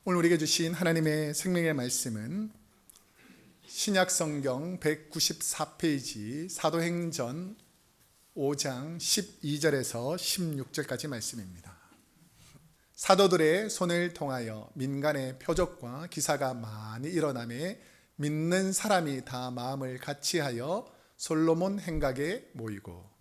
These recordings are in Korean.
오늘 우리에게 주신 하나님의 생명의 말씀은 신약성경 194페이지 사도행전 5장 12절에서 16절까지 말씀입니다. 사도들의 손을 통하여 민간의 표적과 기사가 많이 일어나매 믿는 사람이 다 마음을 같이하여 솔로몬 행각에 모이고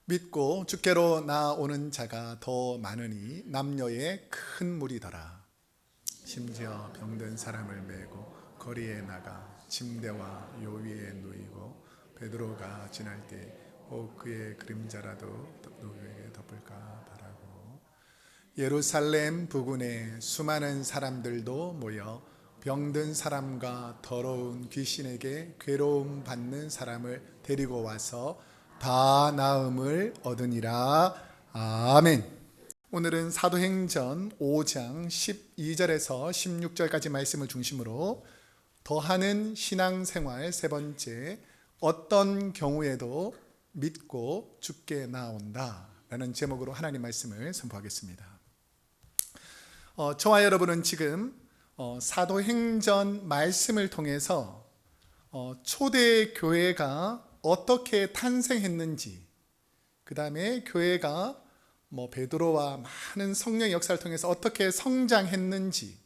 믿고 주께로 나오는 자가 더 많으니 남녀의 큰 무리더라. 심지어 병든 사람을 메고 거리에 나가 침대와 요 위에 누이고 베드로가 지날 때 혹 그의 그림자라도 누구에게 덮을까 바라고 예루살렘 부근에 수많은 사람들도 모여 병든 사람과 더러운 귀신에게 괴로움 받는 사람을 데리고 와서 다 나음을 얻으니라. 아멘. 오늘은 사도행전 5장 12절에서 16절까지 말씀을 중심으로 더하는 신앙생활 세 번째, 어떤 경우에도 믿고 주께 나온다 라는 제목으로 하나님 말씀을 선포하겠습니다. 저와 여러분은 지금 사도행전 말씀을 통해서 초대 교회가 어떻게 탄생했는지, 그 다음에 교회가 베드로와 많은 성령의 역사를 통해서 어떻게 성장했는지,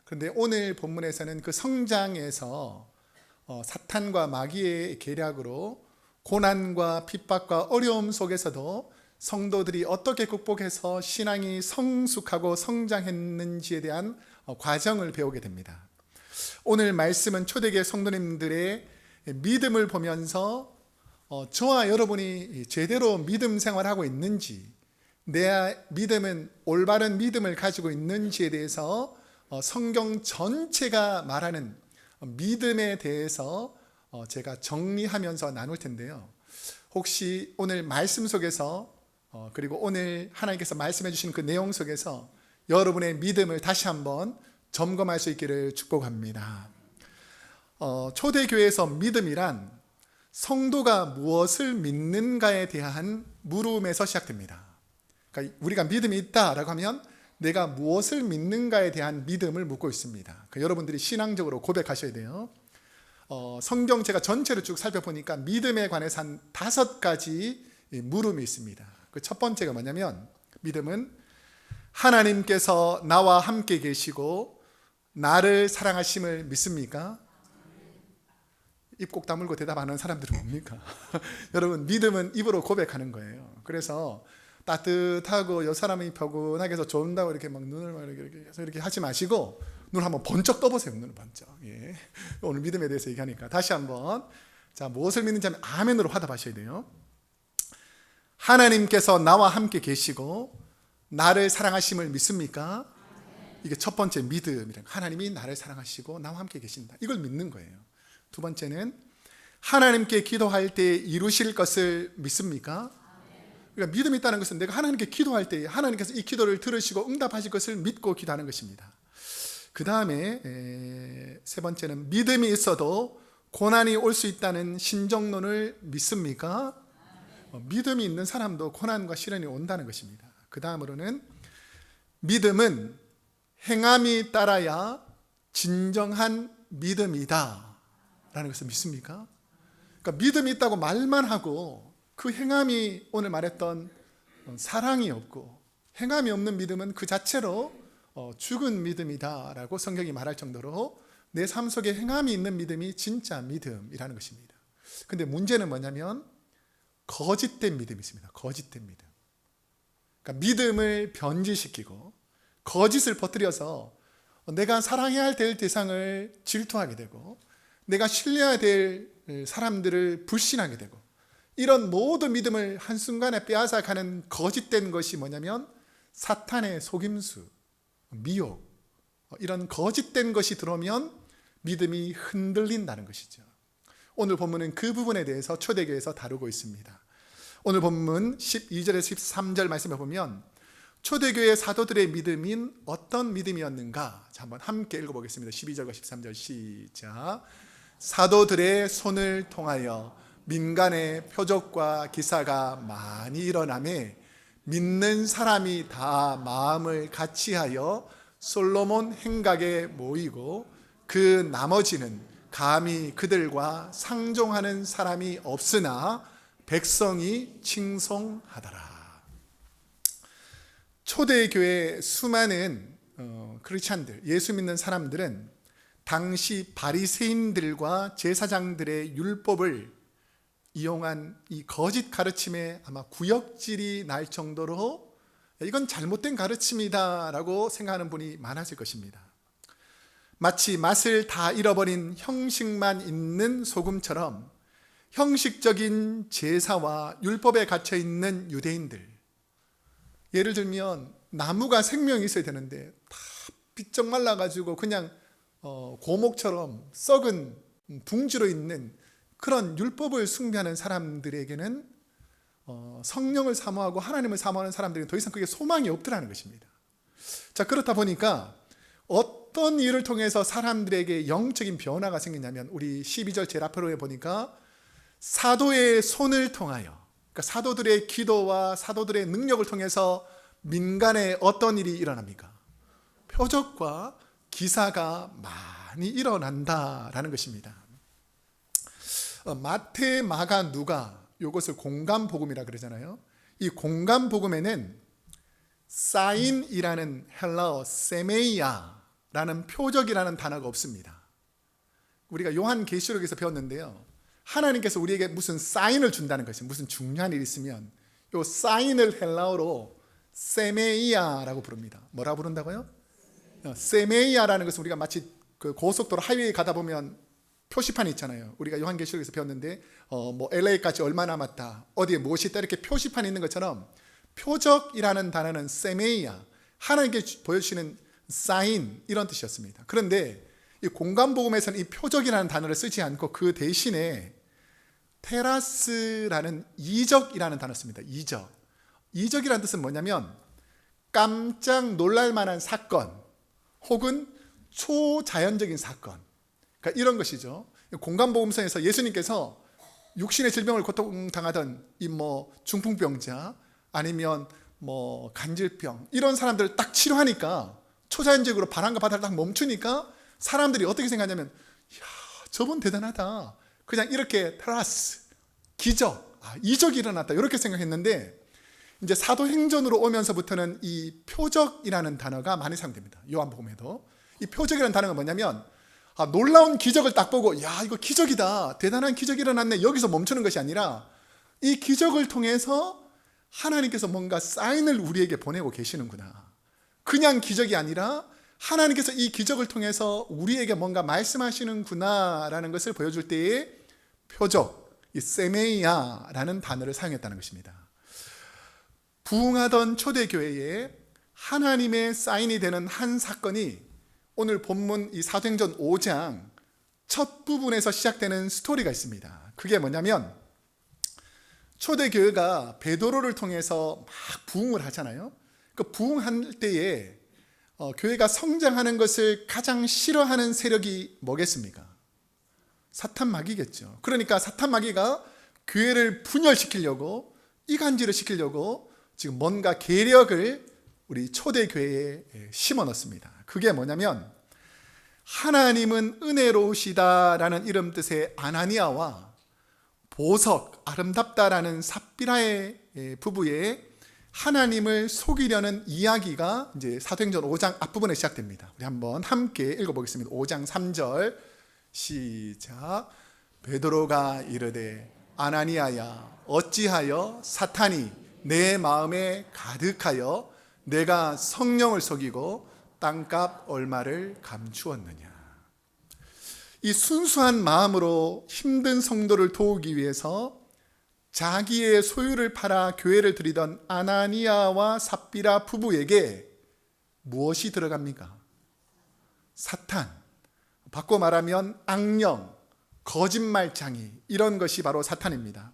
그런데 오늘 본문에서는 그 성장에서 사탄과 마귀의 계략으로 고난과 핍박과 어려움 속에서도 성도들이 어떻게 극복해서 신앙이 성숙하고 성장했는지에 대한 과정을 배우게 됩니다. 오늘 말씀은 초대교회 성도님들의 믿음을 보면서 저와 여러분이 제대로 믿음 생활하고 있는지, 내 믿음은 올바른 믿음을 가지고 있는지에 대해서 성경 전체가 말하는 믿음에 대해서 제가 정리하면서 나눌 텐데요. 혹시 오늘 말씀 속에서 그리고 오늘 하나님께서 말씀해 주신 그 내용 속에서 여러분의 믿음을 다시 한번 점검할 수 있기를 축복합니다. 초대교회에서 믿음이란 성도가 무엇을 믿는가에 대한 물음에서 시작됩니다. 그러니까 우리가 믿음이 있다라고 하면 내가 무엇을 믿는가에 대한 믿음을 묻고 있습니다. 그러니까 여러분들이 신앙적으로 고백하셔야 돼요. 성경 제가 전체를 쭉 살펴보니까 믿음에 관해서 한 5가지 물음이 있습니다. 그 첫 번째가 뭐냐면, 믿음은 하나님께서 나와 함께 계시고 나를 사랑하심을 믿습니까? 입 꼭 다물고 대답하는 사람들은 뭡니까? 여러분, 믿음은 입으로 고백하는 거예요. 그래서 따뜻하고 여 사람이 뻐근하게 해서 좋은다고 이렇게 막 눈을 막 이렇게 해서 이렇게 하지 마시고 눈을 한번 번쩍 떠보세요. 눈을 번쩍. 예. 오늘 믿음에 대해서 얘기하니까 다시 한번, 자, 무엇을 믿는지 하면 아멘으로 화답하셔야 돼요. 하나님께서 나와 함께 계시고 나를 사랑하심을 믿습니까? 이게 첫 번째 믿음이란, 하나님이 나를 사랑하시고 나와 함께 계신다, 이걸 믿는 거예요. 두 번째는 하나님께 기도할 때 이루실 것을 믿습니까? 그러니까 믿음이 있다는 것은 내가 하나님께 기도할 때 하나님께서 이 기도를 들으시고 응답하실 것을 믿고 기도하는 것입니다. 그 다음에 세 번째는 믿음이 있어도 고난이 올 수 있다는 신정론을 믿습니까? 믿음이 있는 사람도 고난과 시련이 온다는 것입니다. 그 다음으로는 믿음은 행함이 따라야 진정한 믿음이다 라는 것을 믿습니까? 그러니까 믿음이 있다고 말만 하고 그 행함이, 오늘 말했던 사랑이 없고 행함이 없는 믿음은 그 자체로 죽은 믿음이다 라고 성경이 말할 정도로 내 삶 속에 행함이 있는 믿음이 진짜 믿음이라는 것입니다. 근데 문제는 뭐냐면 거짓된 믿음이 있습니다. 거짓된 믿음. 그러니까 믿음을 변질시키고 거짓을 퍼뜨려서 내가 사랑해야 될 대상을 질투하게 되고 내가 신뢰해야 될 사람들을 불신하게 되고, 이런 모든 믿음을 한순간에 빼앗아가는 거짓된 것이 뭐냐면 사탄의 속임수, 미혹, 이런 거짓된 것이 들어오면 믿음이 흔들린다는 것이죠. 오늘 본문은 그 부분에 대해서 초대교회에서 다루고 있습니다. 오늘 본문 12절에서 13절 말씀을 보면 초대교회 사도들의 믿음인 어떤 믿음이었는가? 자, 한번 함께 읽어보겠습니다. 12절과 13절 시작. 사도들의 손을 통하여 민간의 표적과 기사가 많이 일어나매 믿는 사람이 다 마음을 같이하여 솔로몬 행각에 모이고 그 나머지는 감히 그들과 상종하는 사람이 없으나 백성이 칭송하더라. 초대교회 수많은 크리스찬들, 예수 믿는 사람들은 당시 바리새인들과 제사장들의 율법을 이용한 이 거짓 가르침에 아마 구역질이 날 정도로 이건 잘못된 가르침이다라고 생각하는 분이 많았을 것입니다. 마치 맛을 다 잃어버린 형식만 있는 소금처럼 형식적인 제사와 율법에 갇혀 있는 유대인들, 예를 들면 나무가 생명이 있어야 되는데 다 비쩍 말라가지고 그냥 고목처럼 썩은 둥지로 있는 그런 율법을 숭배하는 사람들에게는 성령을 사모하고 하나님을 사모하는 사람들에게 더 이상 그게 소망이 없더라는 것입니다. 자, 그렇다 보니까 어떤 일을 통해서 사람들에게 영적인 변화가 생기냐면 우리 12절 제일 앞으로 보니까 사도의 손을 통하여, 그러니까 사도들의 기도와 사도들의 능력을 통해서 민간에 어떤 일이 일어납니까? 표적과 기사가 많이 일어난다라는 것입니다. 마태, 마가, 누가 이것을 공감복음이라 그러잖아요. 이 공감복음에는 사인이라는 헬라어 세메이아라는 표적이라는 단어가 없습니다. 우리가 요한계시록에서 배웠는데요, 하나님께서 우리에게 무슨 사인을 준다는 것이, 무슨 중요한 일이 있으면 이 사인을 헬라어로 세메이아라고 부릅니다. 뭐라고 부른다고요? 세메이아라는 것은 우리가 마치 그 고속도로 하이웨이 가다 보면 표시판이 있잖아요. 우리가 요한계시록에서 배웠는데 뭐 LA까지 얼마 남았다, 어디에 무엇이 있다, 이렇게 표시판이 있는 것처럼 표적이라는 단어는 세메이아, 하나님께 보여주시는 사인, 이런 뜻이었습니다. 그런데 이 공간복음에서는 이 표적이라는 단어를 쓰지 않고 그 대신에 테라스라는 이적이라는 단어를 씁니다. 이적이라는 뜻은 뭐냐면 깜짝 놀랄 만한 사건 혹은 초자연적인 사건, 그러니까 이런 것이죠. 공간복음서에서 예수님께서 육신의 질병을 고통당하던 이 뭐 중풍병자 아니면 뭐 간질병 이런 사람들을 딱 치료하니까 초자연적으로 바람과 바다를 딱 멈추니까 사람들이 어떻게 생각하냐면, 이야, 저분 대단하다, 그냥 이렇게 테라스, 기적, 이적이 일어났다, 이렇게 생각했는데 이제 사도행전으로 오면서부터는 이 표적이라는 단어가 많이 사용됩니다. 요한복음에도 이 표적이라는 단어가 뭐냐면 놀라운 기적을 딱 보고 야, 이거 기적이다, 대단한 기적이 일어났네, 여기서 멈추는 것이 아니라 이 기적을 통해서 하나님께서 뭔가 사인을 우리에게 보내고 계시는구나, 그냥 기적이 아니라 하나님께서 이 기적을 통해서 우리에게 뭔가 말씀하시는구나 라는 것을 보여줄 때에 표적, 이 세메이아라는 단어를 사용했다는 것입니다. 부흥하던 초대교회에 하나님의 사인이 되는 한 사건이 오늘 본문 이 사도행전 5장 첫 부분에서 시작되는 스토리가 있습니다. 그게 뭐냐면 초대교회가 베드로를 통해서 막 부흥을 하잖아요. 그 부흥할 때에 교회가 성장하는 것을 가장 싫어하는 세력이 뭐겠습니까? 사탄 마귀겠죠. 그러니까 사탄 마귀가 교회를 분열시키려고, 이간질을 시키려고 지금 뭔가 계력을 우리 초대교회에 심어 넣습니다. 그게 뭐냐면 하나님은 은혜로우시다라는 이름 뜻의 아나니아와 보석, 아름답다라는 삽비라의 부부의 하나님을 속이려는 이야기가 이제 사도행전 5장 앞부분에 시작됩니다. 우리 한번 함께 읽어보겠습니다. 5장 3절 시작. 베드로가 이르되 아나니아야, 어찌하여 사탄이 내 마음에 가득하여 내가 성령을 속이고 땅값 얼마를 감추었느냐. 이 순수한 마음으로 힘든 성도를 도우기 위해서 자기의 소유를 팔아 교회를 드리던 아나니아와 삽비라 부부에게 무엇이 들어갑니까? 사탄, 바꿔 말하면 악령, 거짓말장이, 이런 것이 바로 사탄입니다.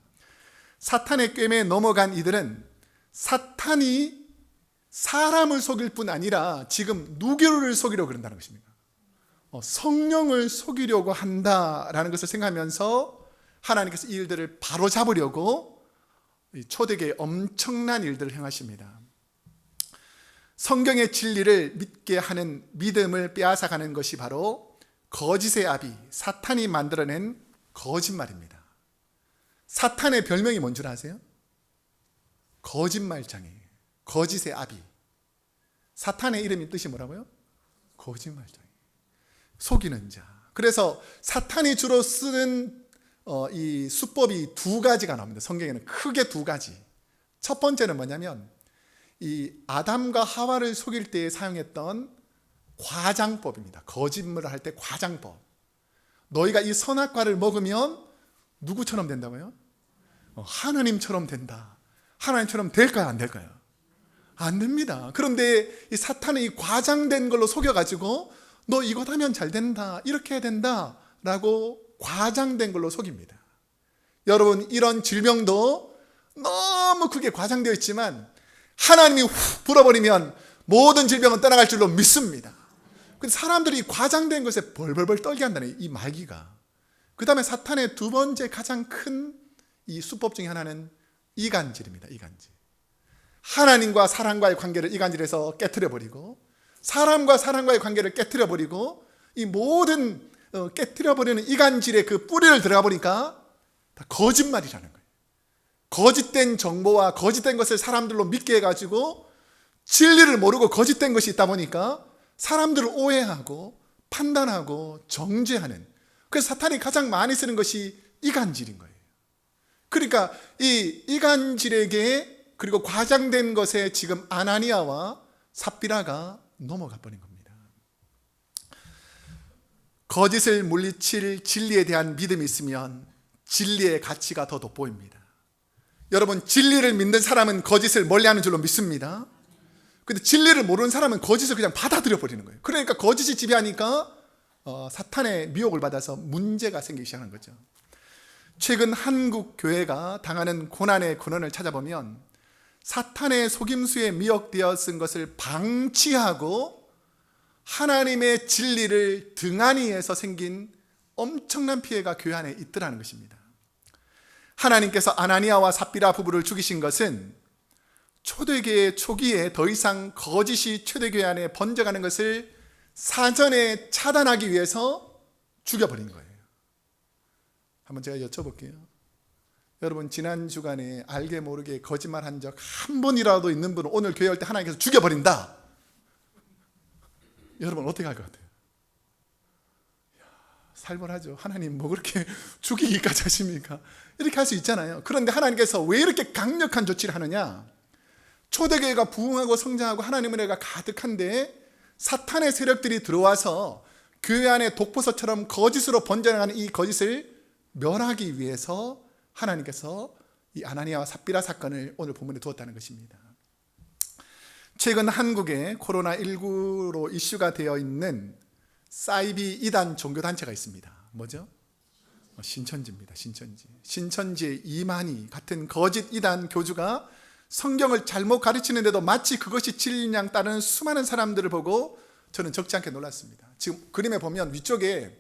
사탄의 꿰매에 넘어간 이들은 사탄이 사람을 속일 뿐 아니라 지금 누구를 속이려고 그런다는 것입니다. 성령을 속이려고 한다라는 것을 생각하면서 하나님께서 이 일들을 바로잡으려고 초대교회에 엄청난 일들을 행하십니다. 성경의 진리를 믿게 하는 믿음을 빼앗아가는 것이 바로 거짓의 아비 사탄이 만들어낸 거짓말입니다. 사탄의 별명이 뭔 줄 아세요? 거짓말장애, 거짓의 아비. 사탄의 이름이 뜻이 뭐라고요? 거짓말장애, 속이는 자. 그래서 사탄이 주로 쓰는 이 수법이 두 가지가 나옵니다. 성경에는 크게 두 가지. 첫 번째는 뭐냐면 이 아담과 하와를 속일 때에 사용했던 과장법입니다. 거짓말을 할 때 과장법. 너희가 이 선악과를 먹으면 누구처럼 된다고요? 하나님처럼 된다. 하나님처럼 될까요? 안 될까요? 안 됩니다. 그런데 이 사탄은 이 과장된 걸로 속여가지고 너 이것 하면 잘 된다, 이렇게 해야 된다 라고 과장된 걸로 속입니다. 여러분, 이런 질병도 너무 크게 과장되어 있지만 하나님이 훅 불어버리면 모든 질병은 떠나갈 줄로 믿습니다. 근데 사람들이 과장된 것에 벌벌벌 떨게 한다는 이 말기가. 그 다음에 사탄의 두 번째 가장 큰 이 수법 중에 하나는 이간질입니다. 이간질. 하나님과 사람과의 관계를 이간질해서 깨트려버리고, 사람과 사람과의 관계를 깨트려버리고, 이 모든 깨트려버리는 이간질의 그 뿌리를 들어가 보니까 다 거짓말이라는 거예요. 거짓된 정보와 거짓된 것을 사람들로 믿게 해가지고 진리를 모르고 거짓된 것이 있다 보니까 사람들을 오해하고 판단하고 정죄하는, 그래서 사탄이 가장 많이 쓰는 것이 이간질인 거예요. 그러니까 이 이간질에게, 그리고 과장된 것에 지금 아나니아와 삽비라가 넘어가 버린 겁니다. 거짓을 물리칠 진리에 대한 믿음이 있으면 진리의 가치가 더 돋보입니다. 여러분, 진리를 믿는 사람은 거짓을 멀리하는 줄로 믿습니다. 근데 진리를 모르는 사람은 거짓을 그냥 받아들여 버리는 거예요. 그러니까 거짓이 지배하니까 사탄의 미혹을 받아서 문제가 생기기 시작하는 거죠. 최근 한국 교회가 당하는 고난의 근원을 찾아보면 사탄의 속임수에 미혹되어 쓴 것을 방치하고 하나님의 진리를 등한히 해서 생긴 엄청난 피해가 교회 안에 있더라는 것입니다. 하나님께서 아나니아와 삽비라 부부를 죽이신 것은 초대교회 초기에 더 이상 거짓이 초대교회 안에 번져가는 것을 사전에 차단하기 위해서 죽여버린 거예요. 한번 제가 여쭤볼게요. 여러분, 지난 주간에 알게 모르게 거짓말한 적 한 번이라도 있는 분은 오늘 교회 올 때 하나님께서 죽여버린다. 여러분 어떻게 할 것 같아요? 살벌하죠. 하나님 뭐 그렇게 죽이기까지 하십니까? 이렇게 할 수 있잖아요. 그런데 하나님께서 왜 이렇게 강력한 조치를 하느냐? 초대교회가 부흥하고 성장하고 하나님의 은혜가 가득한데 사탄의 세력들이 들어와서 교회 안에 독버섯처럼 거짓으로 번져나가는 이 거짓을 멸하기 위해서 하나님께서 이 아나니아와 삽비라 사건을 오늘 본문에 두었다는 것입니다. 최근 한국에 코로나19로 이슈가 되어 있는 사이비 이단 종교단체가 있습니다. 뭐죠? 신천지입니다. 신천지의 이만희 같은 거짓 이단 교주가 성경을 잘못 가르치는데도 마치 그것이 진리인 양 따르는 수많은 사람들을 보고 저는 적지 않게 놀랐습니다. 지금 그림에 보면 위쪽에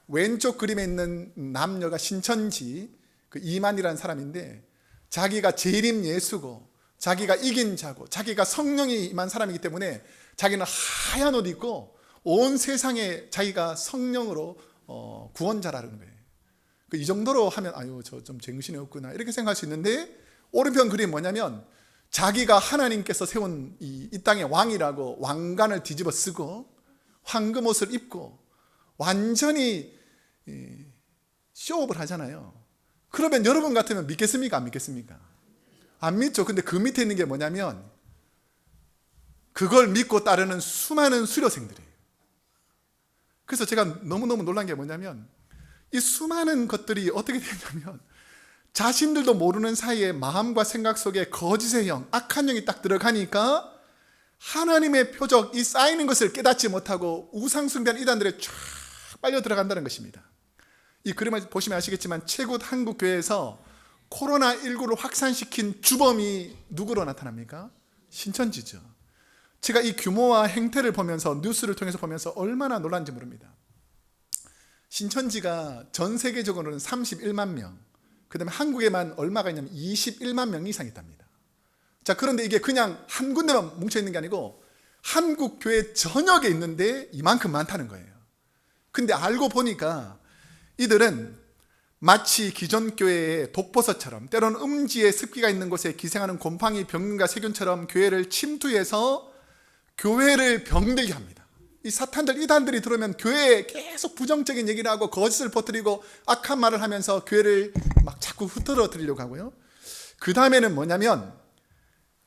왼쪽 그림에 있는 남녀가 신천지 그 이만이라는 사람인데, 자기가 재림 예수고 자기가 이긴 자고 자기가 성령이 임한 사람이기 때문에 자기는 하얀 옷 입고 온 세상에 자기가 성령으로 구원자라는 거예요. 이 정도로 하면 아유 저 좀 정신이 없구나 이렇게 생각할 수 있는데, 오른편 그림이 뭐냐면 자기가 하나님께서 세운 이 땅의 왕이라고 왕관을 뒤집어 쓰고 황금 옷을 입고 완전히 쇼업을 하잖아요. 그러면 여러분 같으면 믿겠습니까? 안 믿겠습니까? 안 믿죠. 근데 그 밑에 있는 게 뭐냐면 그걸 믿고 따르는 수많은 수료생들이에요. 그래서 제가 너무너무 놀란 게 뭐냐면 이 수많은 것들이 어떻게 되냐면 자신들도 모르는 사이에 마음과 생각 속에 거짓의 영, 악한 영이 딱 들어가니까 하나님의 표적, 이 쌓이는 것을 깨닫지 못하고 우상숭배하는 이단들에 쫙 빨려 들어간다는 것입니다. 이 그림을 보시면 아시겠지만 최근 한국교회에서 코로나19를 확산시킨 주범이 누구로 나타납니까? 신천지죠. 제가 이 규모와 행태를 보면서 뉴스를 통해서 보면서 얼마나 놀랐는지 모릅니다. 신천지가 전 세계적으로는 31만 명, 그 다음에 한국에만 얼마가 있냐면 21만 명 이상 있답니다. 자, 그런데 이게 그냥 한 군데만 뭉쳐있는 게 아니고 한국 교회 전역에 있는데 이만큼 많다는 거예요. 근데 알고 보니까 이들은 마치 기존 교회의 독버섯처럼, 때로는 음지에 습기가 있는 곳에 기생하는 곰팡이, 병균과 세균처럼 교회를 침투해서 교회를 병들게 합니다. 이 사탄들, 이단들이 들어오면 교회에 계속 부정적인 얘기를 하고 거짓을 퍼뜨리고 악한 말을 하면서 교회를 막 자꾸 흐트러뜨리려고 하고요. 그 다음에는 뭐냐면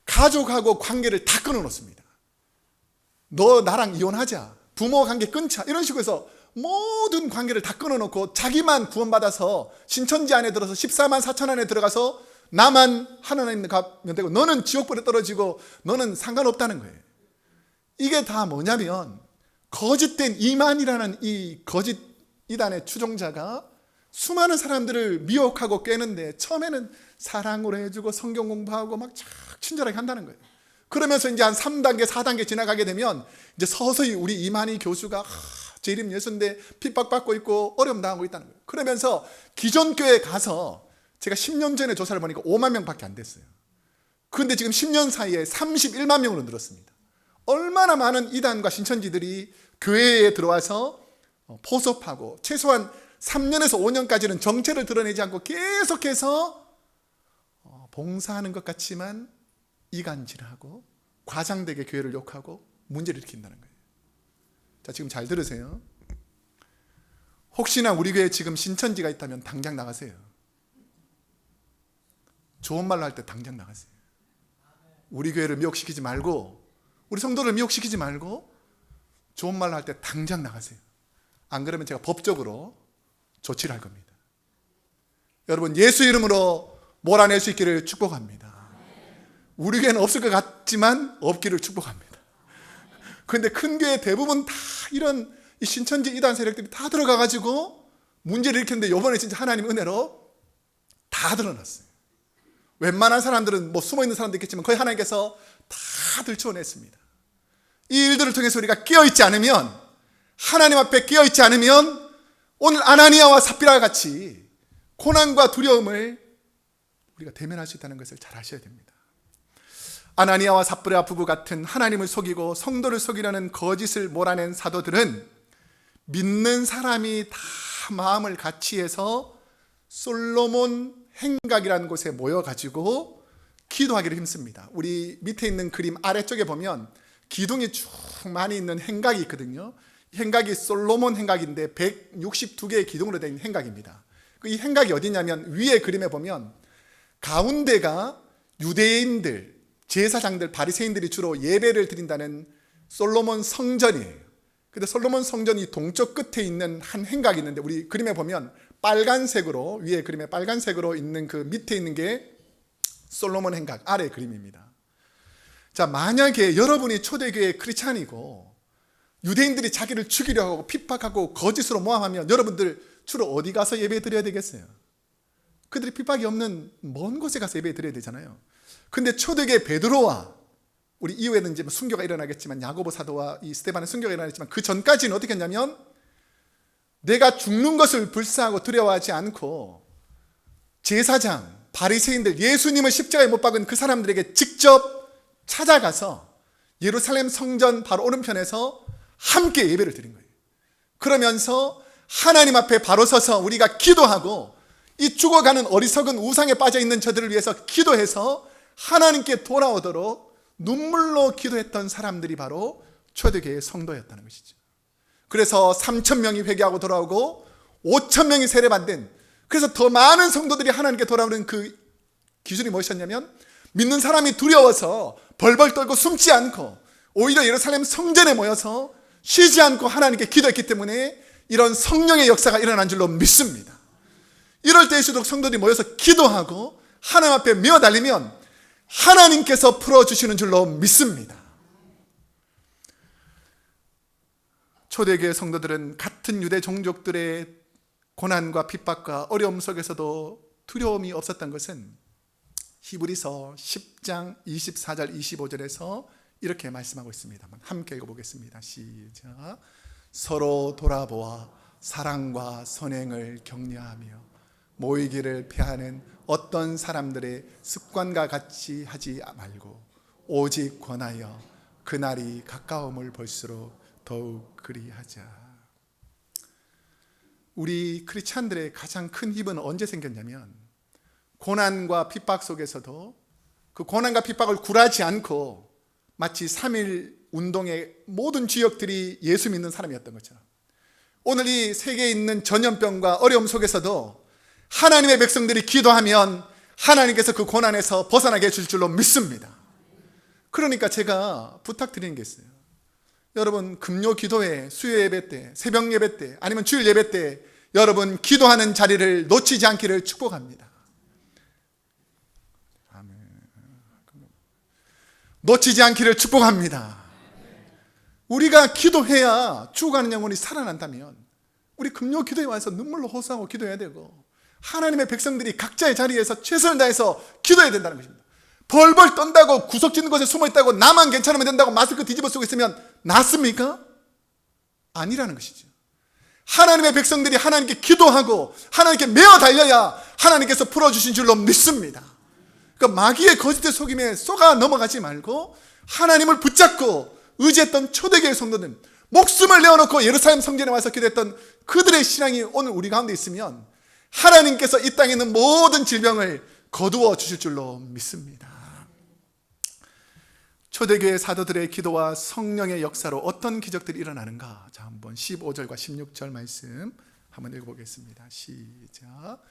가족하고 관계를 다 끊어놓습니다. 너 나랑 이혼하자, 부모 관계 끊자, 이런 식으로 해서 모든 관계를 다 끊어놓고 자기만 구원받아서 신천지 안에 들어서 14만 4천 안에 들어가서 나만 하나님 가면 되고 너는 지옥불에 떨어지고 너는 상관없다는 거예요. 이게 다 뭐냐면 거짓된 이만이라는 이 거짓 이단의 추종자가 수많은 사람들을 미혹하고 깨는데, 처음에는 사랑으로 해주고 성경 공부하고 막 친절하게 한다는 거예요. 그러면서 이제 한 3단계 4단계 지나가게 되면 이제 서서히 우리 이만희 교수가 제 이름 예수인데 핍박받고 있고 어려움 당하고 있다는 거예요. 그러면서 기존 교회에 가서 제가 10년 전에 조사를 보니까 5만 명밖에 안 됐어요. 그런데 지금 10년 사이에 31만 명으로 늘었습니다. 얼마나 많은 이단과 신천지들이 교회에 들어와서 포섭하고 최소한 3년에서 5년까지는 정체를 드러내지 않고 계속해서 봉사하는 것 같지만 이간질하고 과장되게 교회를 욕하고 문제를 일으킨다는 거예요. 자, 지금 잘 들으세요. 혹시나 우리 교회에 지금 신천지가 있다면 당장 나가세요. 좋은 말로 할 때 당장 나가세요. 우리 교회를 미혹시키지 말고, 우리 성도를 미혹시키지 말고 좋은 말로 할 때 당장 나가세요. 안 그러면 제가 법적으로 조치를 할 겁니다. 여러분, 예수 이름으로 몰아낼 수 있기를 축복합니다. 우리 교회는 없을 것 같지만 없기를 축복합니다. 그런데 큰 교회 대부분 다 이런 이 신천지 이단 세력들이 다 들어가가지고 문제를 일으켰는데, 이번에 진짜 하나님 은혜로 다 드러났어요. 웬만한 사람들은 뭐 숨어있는 사람도 있겠지만 거의 하나님께서 다 들춰냈습니다. 이 일들을 통해서 우리가 깨어있지 않으면, 하나님 앞에 깨어있지 않으면 오늘 아나니아와 삽비라와 같이 고난과 두려움을 우리가 대면할 수 있다는 것을 잘 아셔야 됩니다. 아나니아와 삽비라 부부 같은 하나님을 속이고 성도를 속이려는 거짓을 몰아낸 사도들은 믿는 사람이 다 마음을 같이 해서 솔로몬 행각이라는 곳에 모여가지고 기도하기를 힘씁니다. 우리 밑에 있는 그림 아래쪽에 보면 기둥이 쭉 많이 있는 행각이 있거든요. 행각이 솔로몬 행각인데 162개의 기둥으로 된 행각입니다. 이 행각이 어디냐면 위에 그림에 보면 가운데가 유대인들, 제사장들, 바리새인들이 주로 예배를 드린다는 솔로몬 성전이에요. 근데 솔로몬 성전이 동쪽 끝에 있는 한 행각이 있는데, 우리 그림에 보면 빨간색으로, 위에 그림에 빨간색으로 있는 그 밑에 있는 게 솔로몬 행각 아래 그림입니다. 자, 만약에 여러분이 초대교회 크리스찬이고 유대인들이 자기를 죽이려고 하고 핍박하고 거짓으로 모함하면 여러분들 주로 어디 가서 예배 드려야 되겠어요? 그들이 핍박이 없는 먼 곳에 가서 예배 드려야 되잖아요. 근데 초대교회 베드로와, 우리 이후에는 이제 순교가 일어나겠지만 야고보 사도와 이 스데반의 순교가 일어나겠지만 그 전까지는 어떻게 했냐면, 내가 죽는 것을 불사하고 두려워하지 않고 제사장, 바리새인들, 예수님을 십자가에 못 박은 그 사람들에게 직접 찾아가서 예루살렘 성전 바로 오른편에서 함께 예배를 드린 거예요. 그러면서 하나님 앞에 바로 서서 우리가 기도하고 이 죽어가는 어리석은 우상에 빠져있는 저들을 위해서 기도해서 하나님께 돌아오도록 눈물로 기도했던 사람들이 바로 초대교회의 성도였다는 것이죠. 그래서 3,000명이 회개하고 돌아오고 5,000명이 세례받는, 그래서 더 많은 성도들이 하나님께 돌아오는 그 기준이 무엇이었냐면, 믿는 사람이 두려워서 벌벌 떨고 숨지 않고 오히려 예루살렘 성전에 모여서 쉬지 않고 하나님께 기도했기 때문에 이런 성령의 역사가 일어난 줄로 믿습니다. 이럴 때일수록 성도들이 모여서 기도하고 하나님 앞에 미어달리면 하나님께서 풀어주시는 줄로 믿습니다. 초대교회 성도들은 같은 유대 종족들의 고난과 핍박과 어려움 속에서도 두려움이 없었던 것은 히브리서 10장 24절 25절에서 이렇게 말씀하고 있습니다. 함께 읽어보겠습니다. 시작. 서로 돌아보아 사랑과 선행을 격려하며 모이기를 패하는 어떤 사람들의 습관과 같이 하지 말고 오직 권하여 그날이 가까움을 볼수록 더욱 그리하자. 우리 크리스찬들의 가장 큰 힘은 언제 생겼냐면 고난과 핍박 속에서도 그 고난과 핍박을 굴하지 않고 마치 3.1 운동의 모든 주역들이 예수 믿는 사람이었던 것처럼 오늘 이 세계에 있는 전염병과 어려움 속에서도 하나님의 백성들이 기도하면 하나님께서 그 고난에서 벗어나게 해줄 줄로 믿습니다. 그러니까 제가 부탁드리는 게 있어요. 여러분 금요 기도회, 수요 예배 때, 새벽 예배 때, 아니면 주일 예배 때 여러분 기도하는 자리를 놓치지 않기를 축복합니다. 아멘. 놓치지 않기를 축복합니다. 우리가 기도해야 죽어가는 영혼이 살아난다면 우리 금요 기도에 와서 눈물로 호소하고 기도해야 되고 하나님의 백성들이 각자의 자리에서 최선을 다해서 기도해야 된다는 것입니다. 벌벌 떤다고 구석 짓는 곳에 숨어 있다고 나만 괜찮으면 된다고 마스크 뒤집어 쓰고 있으면 낫습니까? 아니라는 것이죠. 하나님의 백성들이 하나님께 기도하고 하나님께 매어 달려야 하나님께서 풀어주신 줄로 믿습니다. 그러니까 마귀의 거짓의 속임에 쏘가 넘어가지 말고 하나님을 붙잡고 의지했던 초대교회 성도들, 목숨을 내어놓고 예루살렘 성전에 와서 기도했던 그들의 신앙이 오늘 우리 가운데 있으면 하나님께서 이 땅에 있는 모든 질병을 거두어 주실 줄로 믿습니다. 초대교회 사도들의 기도와 성령의 역사로 어떤 기적들이 일어나는가? 자, 한번 15절과 16절 말씀 한번 읽어보겠습니다. 시작.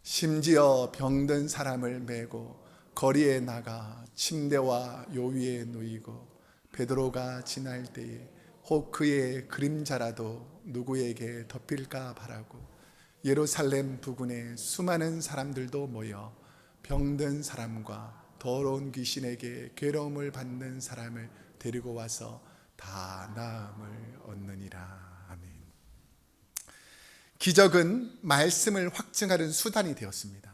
심지어 병든 사람을 메고 거리에 나가 침대와 요위에 누이고 베드로가 지날 때에 혹 그의 그림자라도 누구에게 덮일까 바라고 예루살렘 부근에 수많은 사람들도 모여 병든 사람과 더러운 귀신에게 괴로움을 받는 사람을 데리고 와서 다 나음을 얻느니라. 아멘. 기적은 말씀을 확증하는 수단이 되었습니다.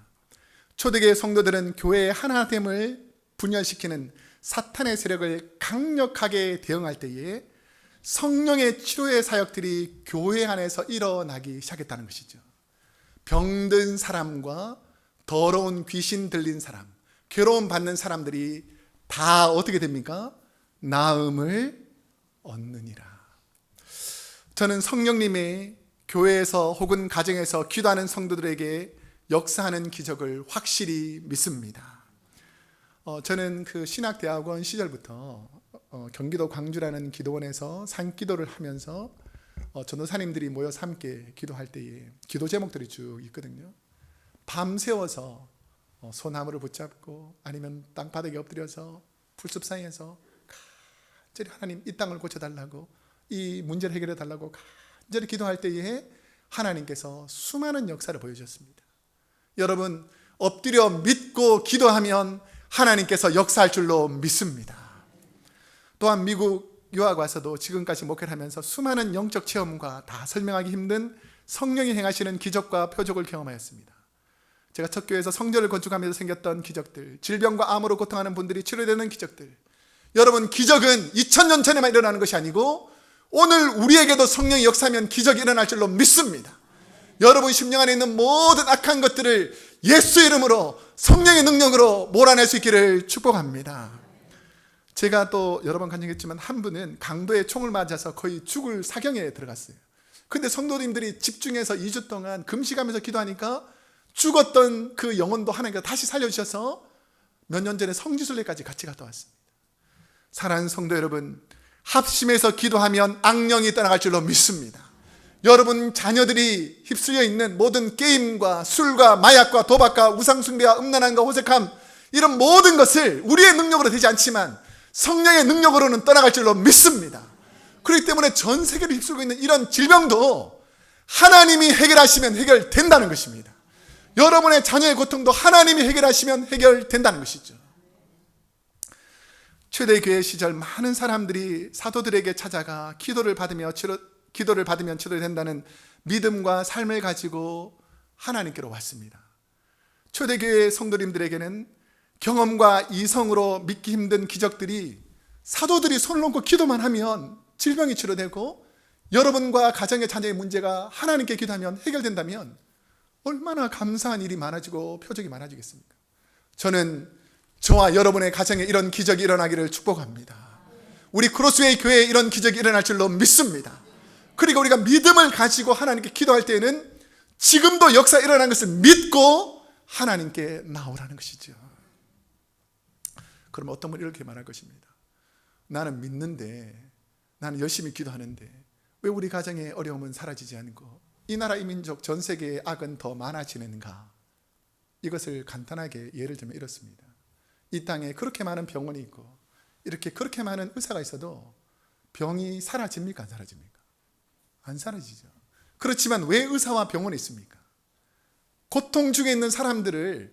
초대교회 성도들은 교회의 하나됨을 분열시키는 사탄의 세력을 강력하게 대응할 때에 성령의 치료의 사역들이 교회 안에서 일어나기 시작했다는 것이죠. 병든 사람과 더러운 귀신 들린 사람, 괴로움 받는 사람들이 다 어떻게 됩니까? 나음을 얻느니라. 저는 성령님의 교회에서 혹은 가정에서 기도하는 성도들에게 역사하는 기적을 확실히 믿습니다. 저는 그 신학대학원 시절부터 경기도 광주라는 기도원에서 산기도를 하면서 전도사님들이 모여서 함께 기도할 때에 기도 제목들이 쭉 있거든요. 밤새워서 소나무를 붙잡고 아니면 땅바닥에 엎드려서 풀숲 사이에서 간절히 하나님 이 땅을 고쳐달라고 이 문제를 해결해 달라고 간절히 기도할 때에 하나님께서 수많은 역사를 보여주셨습니다. 여러분 엎드려 믿고 기도하면 하나님께서 역사할 줄로 믿습니다. 또한 미국 유학 와서도 지금까지 목회를 하면서 수많은 영적 체험과 다 설명하기 힘든 성령이 행하시는 기적과 표적을 경험하였습니다. 제가 첫 교회에서 성전을 건축하면서 생겼던 기적들, 질병과 암으로 고통하는 분들이 치료되는 기적들. 여러분 기적은 2000년 전에만 일어나는 것이 아니고 오늘 우리에게도 성령이 역사하면 기적이 일어날 줄로 믿습니다. 여러분 심령 안에 있는 모든 악한 것들을 예수 이름으로 성령의 능력으로 몰아낼 수 있기를 축복합니다. 제가 또 여러 번 간증했지만 한 분은 강도의 총을 맞아서 거의 죽을 사경에 들어갔어요. 근데 성도님들이 집중해서 2주 동안 금식하면서 기도하니까 죽었던 그 영혼도 하나님께서 다시 살려주셔서 몇 년 전에 성지순례까지 같이 갔다 왔습니다. 사랑하는 성도 여러분, 합심해서 기도하면 악령이 떠나갈 줄로 믿습니다. 여러분 자녀들이 휩쓸려 있는 모든 게임과 술과 마약과 도박과 우상숭배와 음란함과 호색함 이런 모든 것을 우리의 능력으로 되지 않지만 성령의 능력으로는 떠나갈 줄로 믿습니다. 그렇기 때문에 전 세계를 휩쓸고 있는 이런 질병도 하나님이 해결하시면 해결된다는 것입니다. 여러분의 자녀의 고통도 하나님이 해결하시면 해결된다는 것이죠. 초대교회 시절 많은 사람들이 사도들에게 찾아가 기도를 받으면 치료된다는 믿음과 삶을 가지고 하나님께로 왔습니다. 초대교회 성도님들에게는 경험과 이성으로 믿기 힘든 기적들이 사도들이 손을 놓고 기도만 하면 질병이 치료되고 여러분과 가정의 자녀의 문제가 하나님께 기도하면 해결된다면 얼마나 감사한 일이 많아지고 표적이 많아지겠습니까? 저는 저와 여러분의 가정에 이런 기적이 일어나기를 축복합니다. 우리 크로스웨이 교회에 이런 기적이 일어날 줄로 믿습니다. 그리고 우리가 믿음을 가지고 하나님께 기도할 때에는 지금도 역사 일어난 것을 믿고 하나님께 나오라는 것이죠. 그러면 어떤 분이 이렇게 말할 것입니다. 나는 믿는데, 나는 열심히 기도하는데 왜 우리 가정의 어려움은 사라지지 않고 이 나라 이 민족 전 세계의 악은 더 많아지는가? 이것을 간단하게 예를 들면 이렇습니다. 이 땅에 그렇게 많은 병원이 있고 이렇게 그렇게 많은 의사가 있어도 병이 사라집니까? 안 사라집니까? 안 사라지죠. 그렇지만 왜 의사와 병원이 있습니까? 고통 중에 있는 사람들을,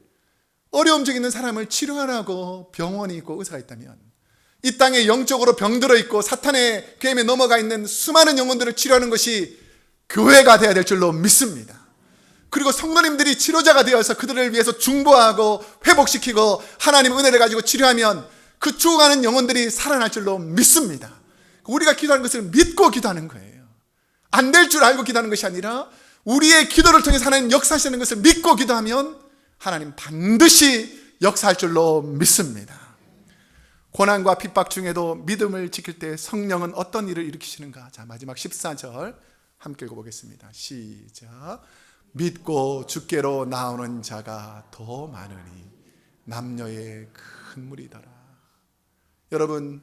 어려움 중에 있는 사람을 치료하라고 병원이 있고 의사가 있다면, 이 땅에 영적으로 병들어 있고 사탄의 게임에 넘어가 있는 수많은 영혼들을 치료하는 것이 교회가 되어야 될 줄로 믿습니다. 그리고 성도님들이 치료자가 되어서 그들을 위해서 중보하고 회복시키고 하나님 은혜를 가지고 치료하면 그 죽어가는 영혼들이 살아날 줄로 믿습니다. 우리가 기도하는 것을 믿고 기도하는 거예요. 안 될 줄 알고 기도하는 것이 아니라 우리의 기도를 통해서 하나님 역사하시는 것을 믿고 기도하면 하나님 반드시 역사할 줄로 믿습니다. 고난과 핍박 중에도 믿음을 지킬 때 성령은 어떤 일을 일으키시는가? 자, 마지막 14절 함께 읽어보겠습니다. 시작. 믿고 주께로 나오는 자가 더 많으니 남녀의 큰 무리더라. 여러분,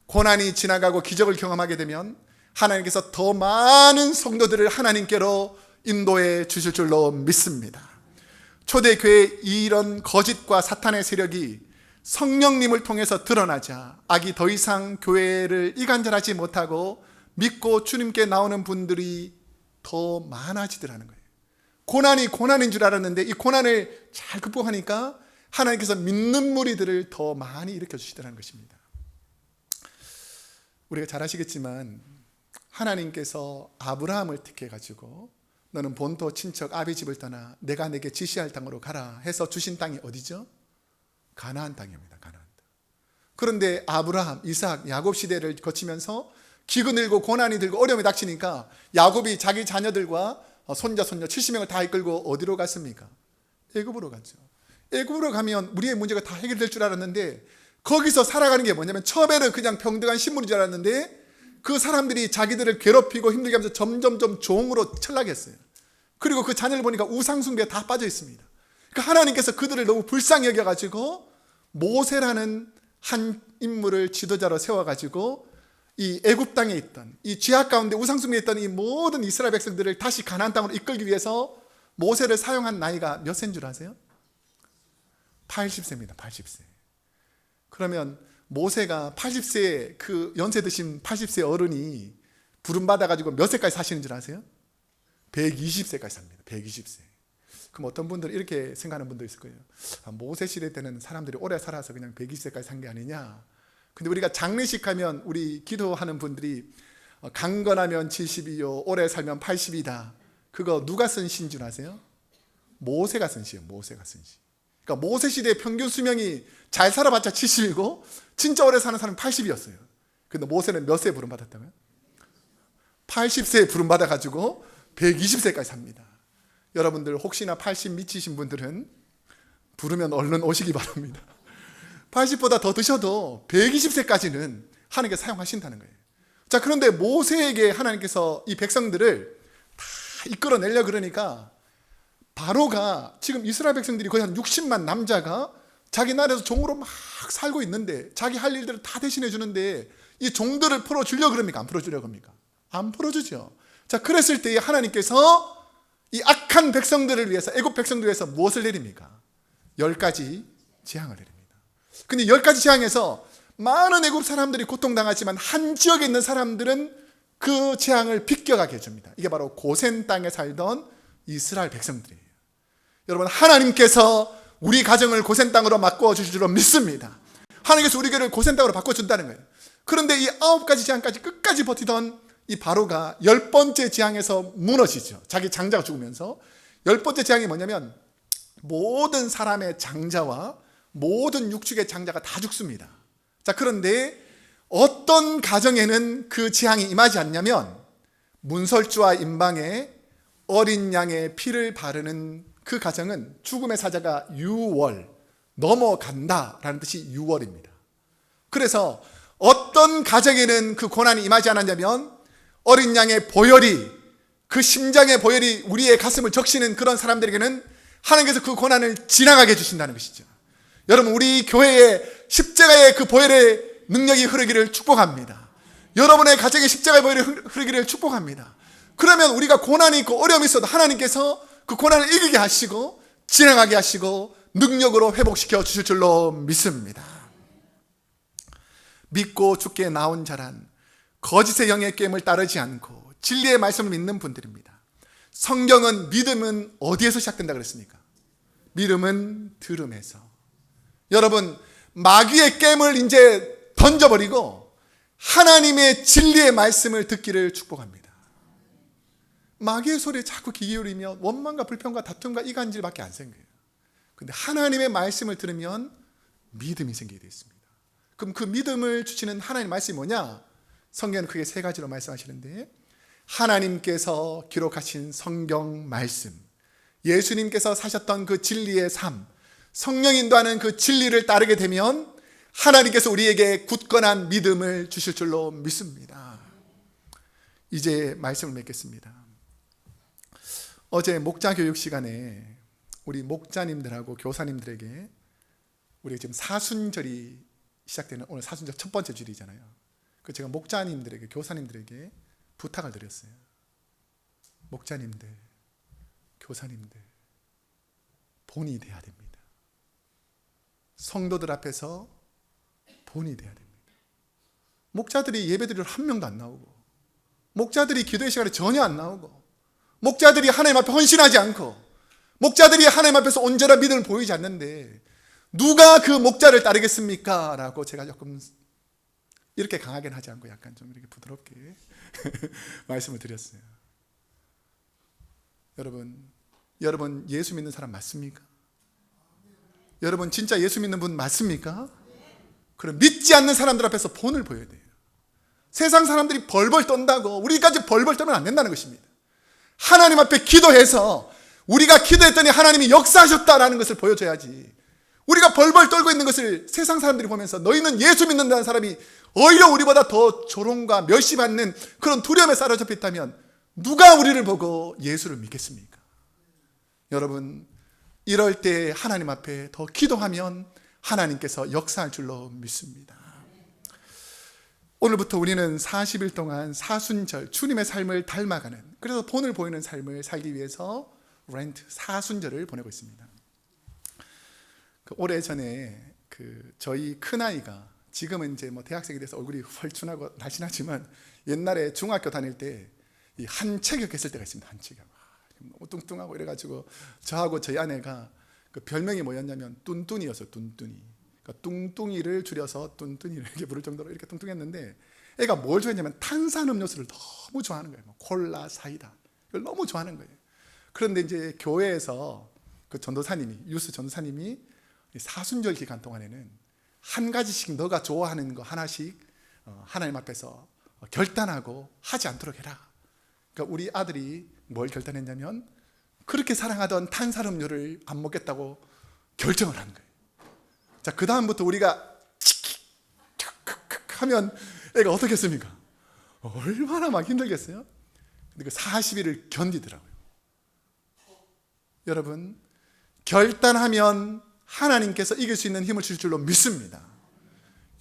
고난이 지나가고 기적을 경험하게 되면 하나님께서 더 많은 성도들을 하나님께로 인도해 주실 줄로 믿습니다. 초대교회의 이런 거짓과 사탄의 세력이 성령님을 통해서 드러나자 악이 더 이상 교회를 이간질하지 못하고 믿고 주님께 나오는 분들이 더 많아지더라는 거예요. 고난이 고난인 줄 알았는데 이 고난을 잘 극복하니까 하나님께서 믿는 무리들을 더 많이 일으켜 주시더라는 것입니다. 우리가 잘 아시겠지만 하나님께서 아브라함을 택해가지고 너는 본토 친척 아비 집을 떠나 내가 내게 지시할 땅으로 가라 해서 주신 땅이 어디죠? 가나안 땅입니다. 가나안 땅. 그런데 아브라함, 이삭, 야곱 시대를 거치면서 기근 들고 고난이 들고 어려움이 닥치니까 야곱이 자기 자녀들과 손자, 손녀 70명을 다 이끌고 어디로 갔습니까? 애굽으로 갔죠. 애굽으로 가면 우리의 문제가 다 해결될 줄 알았는데 거기서 살아가는 게 뭐냐면 처음에는 그냥 평등한 신분인 줄 알았는데 그 사람들이 자기들을 괴롭히고 힘들게 하면서 점점점 종으로 철락했어요. 그리고 그 자녀를 보니까 우상숭배에 다 빠져 있습니다. 그러니까 하나님께서 그들을 너무 불쌍히 여겨가지고 모세라는 한 인물을 지도자로 세워가지고 이 애굽 땅에 있던 이 죄악 가운데 우상숭배에 있던 이 모든 이스라엘 백성들을 다시 가나안 땅으로 이끌기 위해서 모세를 사용한 나이가 몇 세인 줄 아세요? 80세입니다. 80세. 그러면 모세가 80세 그 연세 드신 80세 어른이 부름받아가지고 몇 세까지 사시는 줄 아세요? 120세까지 삽니다. 120세. 그럼 어떤 분들은 이렇게 생각하는 분도 있을 거예요. 모세 시대 때는 사람들이 오래 살아서 그냥 120세까지 산 게 아니냐. 근데 우리가 장례식 하면 우리 기도하는 분들이 강건하면 70이요 오래 살면 80이다. 그거 누가 쓴 시인 줄 아세요? 모세가 쓴 시예요. 모세가 쓴 시. 그러니까 모세 시대의 평균 수명이 잘 살아봤자 70이고 진짜 오래 사는 사람은 80이었어요. 근데 모세는 몇 세에 부름받았다고요? 80세에 부름받아가지고 120세까지 삽니다. 여러분들 혹시나 80 미치신 분들은 부르면 얼른 오시기 바랍니다. 80보다 더 드셔도 120세까지는 하나님께서 사용하신다는 거예요. 자, 그런데 모세에게 하나님께서 이 백성들을 다 이끌어내려 그러니까 바로가 지금 이스라엘 백성들이 거의 한 60만 남자가 자기 나라에서 종으로 막 살고 있는데 자기 할 일들을 다 대신해 주는데 이 종들을 풀어주려고 그럽니까? 안 풀어주려고 합니까? 안 풀어주죠. 자, 그랬을 때 하나님께서 이 악한 백성들을 위해서, 애굽 백성들을 위해서 무엇을 내립니까? 10가지 재앙을 내립니다. 근데 10가지 재앙에서 많은 애굽 사람들이 고통당하지만 한 지역에 있는 사람들은 그 재앙을 비껴가게 해줍니다. 이게 바로 고센 땅에 살던 이스라엘 백성들이에요. 여러분, 하나님께서 우리 가정을 고센 땅으로 바꿔 주실 줄로 믿습니다. 하나님께서 우리 교회를 고센 땅으로 바꿔준다는 거예요. 그런데 이 9가지 재앙까지 끝까지 버티던 이 바로가 10번째 재앙에서 무너지죠. 자기 장자가 죽으면서 10번째 재앙이 뭐냐면 모든 사람의 장자와 모든 육축의 장자가 다 죽습니다. 자, 그런데 어떤 가정에는 그 재앙이 임하지 않냐면 문설주와 임방에 어린 양의 피를 바르는 그 가정은 죽음의 사자가 유월, 넘어간다라는 뜻이 유월입니다. 그래서 어떤 가정에는 그 고난이 임하지 않았냐면 어린 양의 보혈이, 그 심장의 보혈이 우리의 가슴을 적시는 그런 사람들에게는 하나님께서 그 고난을 지나가게 해주신다는 것이죠. 여러분, 우리 교회에 십자가의 그 보혈의 능력이 흐르기를 축복합니다. 여러분의 가정에 십자가의 보혈이 흐르기를 축복합니다. 그러면 우리가 고난이 있고 어려움이 있어도 하나님께서 그 고난을 이기게 하시고 지나가게 하시고 능력으로 회복시켜 주실 줄로 믿습니다. 믿고 죽게 나온 자란 거짓의 영의 꾀임을 따르지 않고 진리의 말씀을 믿는 분들입니다. 성경은 믿음은 어디에서 시작된다 그랬습니까? 믿음은 들음에서. 여러분, 마귀의 꾀임을 이제 던져버리고 하나님의 진리의 말씀을 듣기를 축복합니다. 마귀의 소리에 자꾸 귀 기울이면 원망과 불평과 다툼과 이간질밖에 안 생겨요. 근데 하나님의 말씀을 들으면 믿음이 생기게 되어 있습니다. 그럼 그 믿음을 주시는 하나님의 말씀이 뭐냐? 성경은 크게 세 가지로 말씀하시는데, 하나님께서 기록하신 성경 말씀, 예수님께서 사셨던 그 진리의 삶, 성령 인도하는 그 진리를 따르게 되면 하나님께서 우리에게 굳건한 믿음을 주실 줄로 믿습니다. 이제 말씀을 맺겠습니다. 어제 목자 교육 시간에 우리 목자님들하고 교사님들에게, 우리 지금 사순절이 시작되는 오늘 사순절 첫 번째 주일이잖아요. 그 제가 목자님들에게, 교사님들에게 부탁을 드렸어요. 목자님들, 교사님들, 본이 돼야 됩니다. 성도들 앞에서 본이 돼야 됩니다. 목자들이 예배드리러 한 명도 안 나오고, 목자들이 기도의 시간에 전혀 안 나오고, 목자들이 하나님 앞에 헌신하지 않고, 목자들이 하나님 앞에서 온전한 믿음을 보이지 않는데 누가 그 목자를 따르겠습니까? 라고 제가 조금 이렇게 강하게는 하지 않고 약간 좀 이렇게 부드럽게 말씀을 드렸어요. 여러분 예수 믿는 사람 맞습니까? 여러분 진짜 예수 믿는 분 맞습니까? 그럼 믿지 않는 사람들 앞에서 본을 보여야 돼요. 세상 사람들이 벌벌 떤다고 우리까지 벌벌 떨면 안 된다는 것입니다. 하나님 앞에 기도해서 우리가 기도했더니 하나님이 역사하셨다라는 것을 보여줘야지, 우리가 벌벌 떨고 있는 것을 세상 사람들이 보면서 너희는 예수 믿는다는 사람이 오히려 우리보다 더 조롱과 멸시받는 그런 두려움에 사로잡혀 있다면 누가 우리를 보고 예수를 믿겠습니까? 여러분, 이럴 때 하나님 앞에 더 기도하면 하나님께서 역사할 줄로 믿습니다. 오늘부터 우리는 40일 동안 사순절, 주님의 삶을 닮아가는, 그래서 본을 보이는 삶을 살기 위해서 렌트 사순절을 보내고 있습니다. 오래전에 저희 큰아이가, 지금은 이제 대학생이 돼서 얼굴이 헐춘하고 날씬하지만 옛날에 중학교 다닐 때 이 한체격했을 때가 있습니다. 한체격. 너무 뚱뚱하고 이래가지고 저하고 저희 아내가 그 별명이 뭐였냐면 뚠뚠이었어요. 뚠뚠이. 그러니까 뚱뚱이를 줄여서 뚠뚠이를 이렇게 부를 정도로 이렇게 뚱뚱했는데, 애가 뭘 좋아했냐면 탄산음료수를 너무 좋아하는 거예요. 콜라, 사이다, 이걸 너무 좋아하는 거예요. 그런데 이제 교회에서 그 전도사님이, 유스 전도사님이 사순절 기간 동안에는 한 가지씩 너가 좋아하는 거 하나씩 하나님 앞에서 결단하고 하지 않도록 해라. 그러니까 우리 아들이 뭘 결단했냐면 그렇게 사랑하던 탄산음료를 안 먹겠다고 결정을 한 거예요. 자, 그 다음부터 우리가 하면 애가 어떻겠습니까? 얼마나 막 힘들겠어요? 근데 그 40일을 견디더라고요. 여러분, 결단하면 하나님께서 이길 수 있는 힘을 주실 줄로 믿습니다.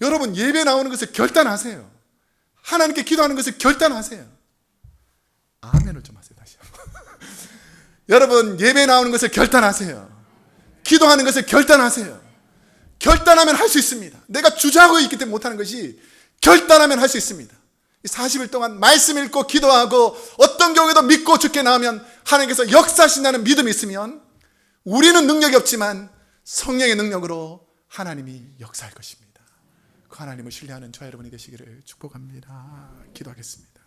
여러분, 예배 나오는 것을 결단하세요. 하나님께 기도하는 것을 결단하세요. 아멘을 좀 하세요. 다시 여러분, 예배 나오는 것을 결단하세요. 기도하는 것을 결단하세요. 결단하면 할 수 있습니다. 내가 주저하고 있기 때문에 못하는 것이, 결단하면 할 수 있습니다. 40일 동안 말씀 읽고 기도하고 어떤 경우에도 믿고 죽게 나오면 하나님께서 역사하신다는 믿음이 있으면 우리는 능력이 없지만 성령의 능력으로 하나님이 역사할 것입니다. 그 하나님을 신뢰하는 저와 여러분이 되시기를 축복합니다. 기도하겠습니다.